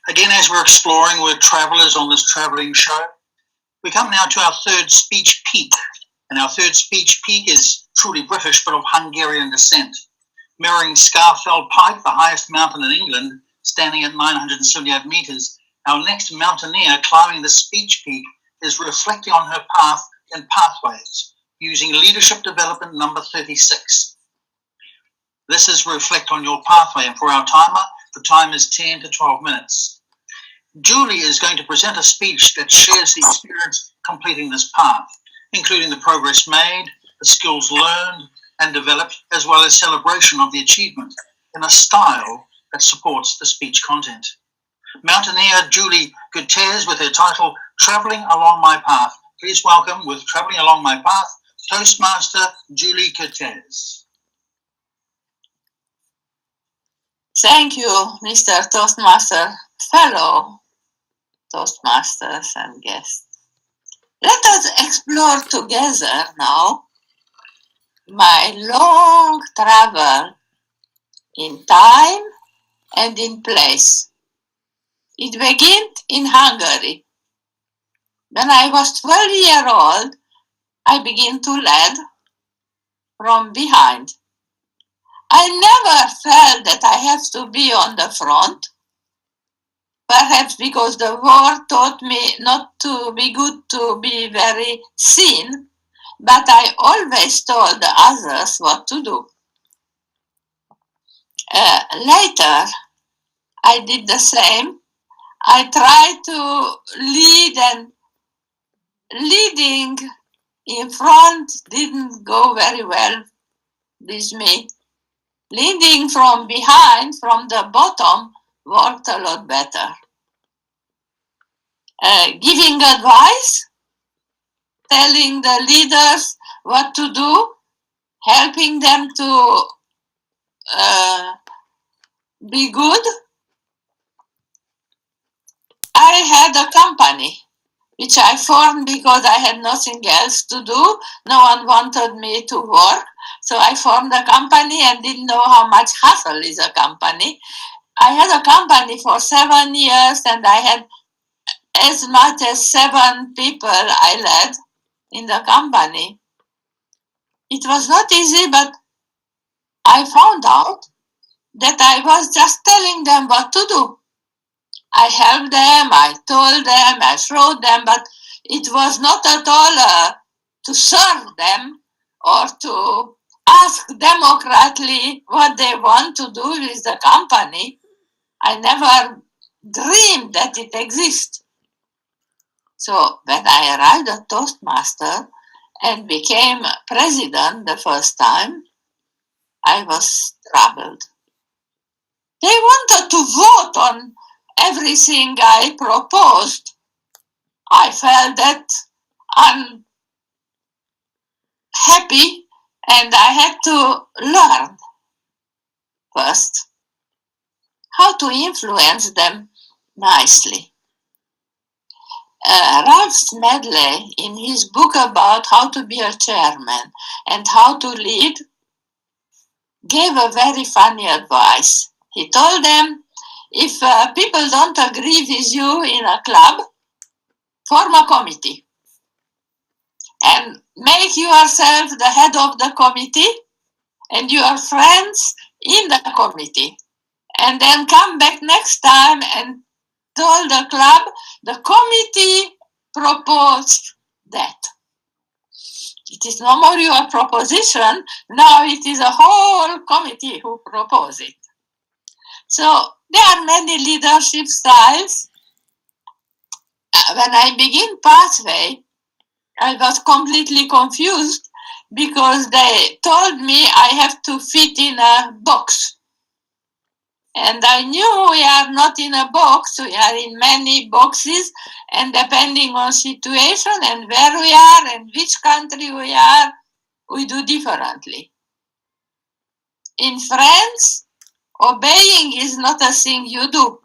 Again, as we're exploring, we're travellers on this travelling show. We come now to our third speech peak, and our third speech peak is truly British but of Hungarian descent. Mirroring Scafell Pike, the highest mountain in England, standing at 978 metres, our next mountaineer climbing the speech peak is reflecting on her path and pathways, using leadership development number 36. This is Reflect on Your Pathway, and for our timer, the time is 10 to 12 minutes. Julie is going to present a speech that shares the experience completing this path, including the progress made, the skills learned and developed, as well as celebration of the achievement in a style that supports the speech content. Mountaineer Julie Kertesz with her title, Travelling Along My Path. Please welcome, with Travelling Along My Path, Toastmaster Julie Kertesz. Thank you, Mr. Toastmaster, fellow Toastmasters and guests. Let us explore together now my long travel in time and in place. It began in Hungary. When I was 12 years old, I began to lead from behind. I never felt that I have to be on the front, perhaps because the war taught me not to be good to be very seen, but I always told the others what to do. Later, I did the same. I tried to lead, and leading in front didn't go very well with me. Leading from behind, from the bottom, worked a lot better. Giving advice, telling the leaders what to do, helping them to be good. I had a company which I formed because I had nothing else to do. No one wanted me to work. So I formed a company and didn't know how much hassle is a company. I had a company for 7 years and I had as much as 7 people I led in the company. It was not easy, but I found out that I was just telling them what to do. I helped them, I told them, I showed them, but it was not at all to serve them or to ask democratically what they want to do with the company. I never dreamed that it exists. So when I arrived at Toastmaster and became president the first time, I was troubled. They wanted to vote on everything I proposed. I felt that unhappy and I had to learn first how to influence them nicely. Ralph Smedley, in his book about how to be a chairman and how to lead, gave a very funny advice. He told them, if people don't agree with you in a club, form a committee and make yourself the head of the committee and your friends in the committee. And then come back next time and tell the club, the committee proposed that. It is no more your proposition, now it is a whole committee who proposed it. So there are many leadership styles. When I begin Pathway, I was completely confused because they told me I have to fit in a box. And I knew we are not in a box, we are in many boxes, and depending on situation and where we are and which country we are, we do differently. In France, obeying is not a thing you do.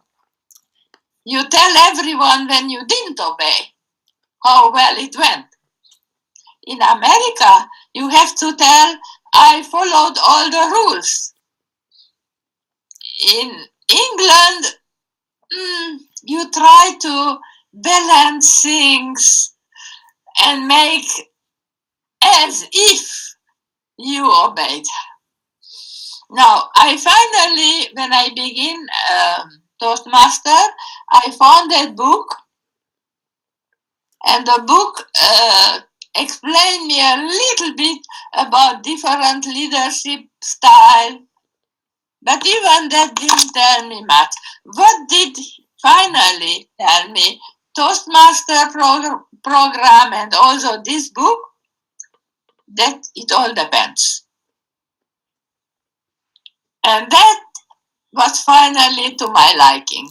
You tell everyone when you didn't obey, how well it went. In America, you have to tell, I followed all the rules. In England, try to balance things and make as if you obeyed. Now, I finally, when I begin Toastmaster, I found that book, and the book explained me a little bit about different leadership style, but even that didn't tell me much. What did finally tell me? Toastmaster program and also this book, that it all depends. And that was finally to my liking.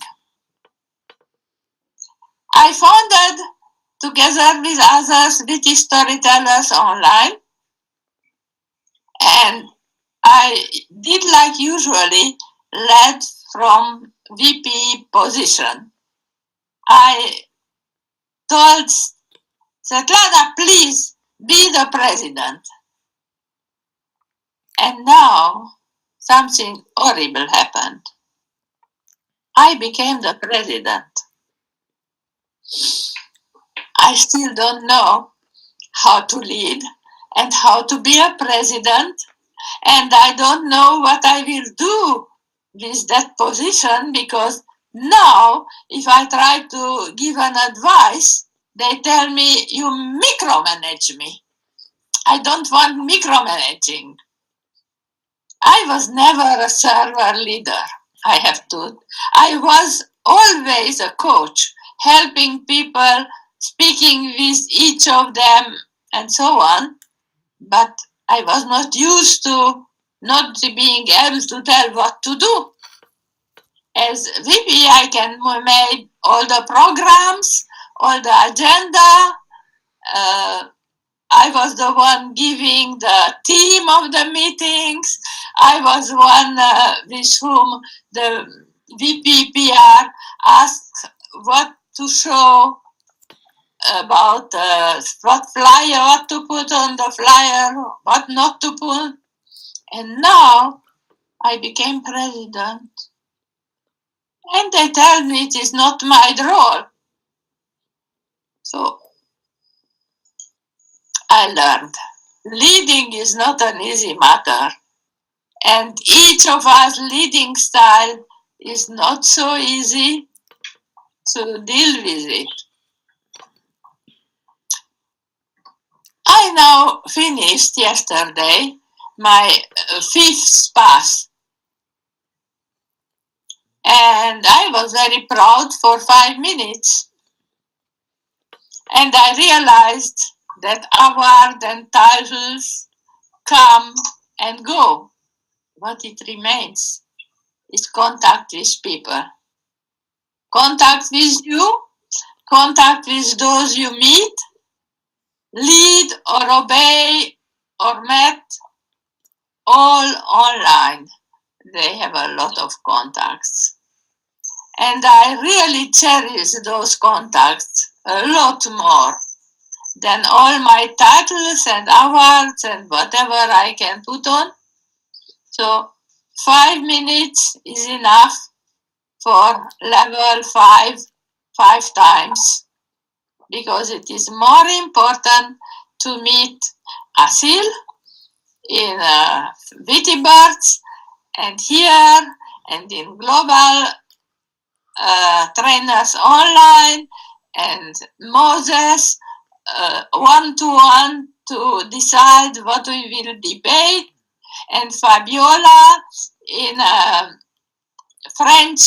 I founded, together with others, British storytellers online, and I did like usually, led from VP position. I told Svetlana, please be the president. And now something horrible happened. I became the president. I still don't know how to lead and how to be a president, and I don't know what I will do with that position, because now if I try to give an advice, they tell me you micromanage me. I don't want micromanaging. I was never a server leader, I have to. I was always a coach, helping people, speaking with each of them, and so on. But I was not used to not being able to tell what to do. As VP, I can make all the programs, all the agenda. I was the one giving the theme of the meetings. I was one with whom the VP PR asked what to show about what flyer, what to put on the flyer, what not to put. And now I became president. And they tell me it is not my role. So I learned leading is not an easy matter. And each of us leading style is not so easy to deal with it. I now finished yesterday my fifth pass. And I was very proud for 5 minutes. And I realized that awards and titles come and go. What it remains is contact with people. Contact with you, contact with those you meet, lead or obey or met, all online. They have a lot of contacts. And I really cherish those contacts a lot more than all my titles and awards and whatever I can put on. So 5 minutes is enough for level 5 times, because it is more important to meet Asil in Witty Birds and here and in Global Trainers Online and Moses one-to-one to decide what we will debate, and Fabiola in French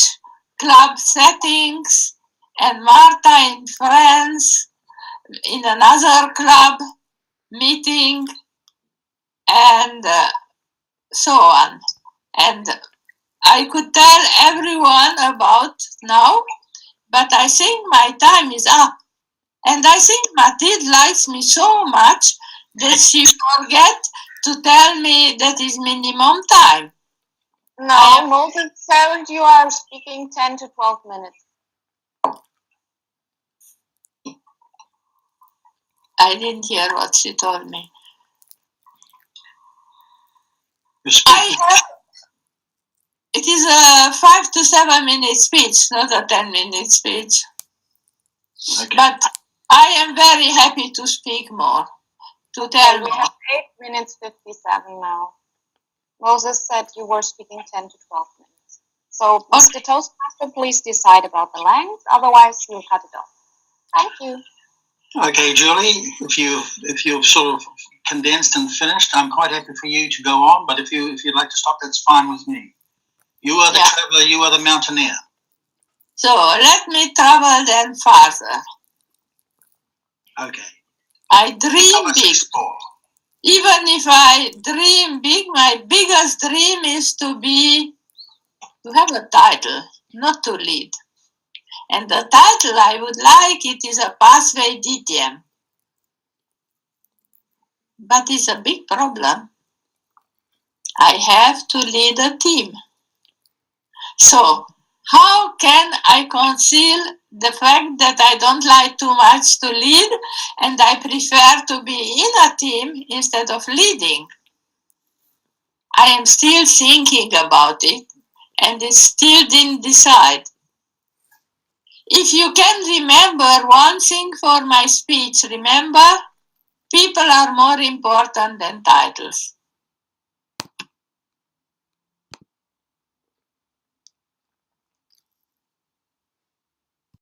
club settings, and Marta in France in another club meeting, and so on. And I could tell everyone about now, but I think my time is up. And I think Mathilde likes me so much that she forget to tell me that is minimum time. No, Multi said you are speaking 10 to 12 minutes. I didn't hear what she told me. It is a 5 to 7 minute speech, not a 10-minute speech. Okay. But I am very happy to speak more, to tell We more. have 8 minutes 57 now. Moses said you were speaking 10 to 12 minutes. So, Mr. Toastmaster, please decide about the length. Otherwise, we'll cut it off. Thank you. Okay, Julie, if you've sort of condensed and finished, I'm quite happy for you to go on. But if you'd like to stop, that's fine with me. You are the traveler. You are the mountaineer. So let me travel then farther. Okay. I dream big. Explore. Even if I dream big, my biggest dream is to have a title, not to lead. And the title I would like, it is a pathway DTM. But it's a big problem. I have to lead a team. So, how can I conceal the fact that I don't like too much to lead and I prefer to be in a team instead of leading? I am still thinking about it and I still didn't decide. If you can remember one thing for my speech, remember, people are more important than titles.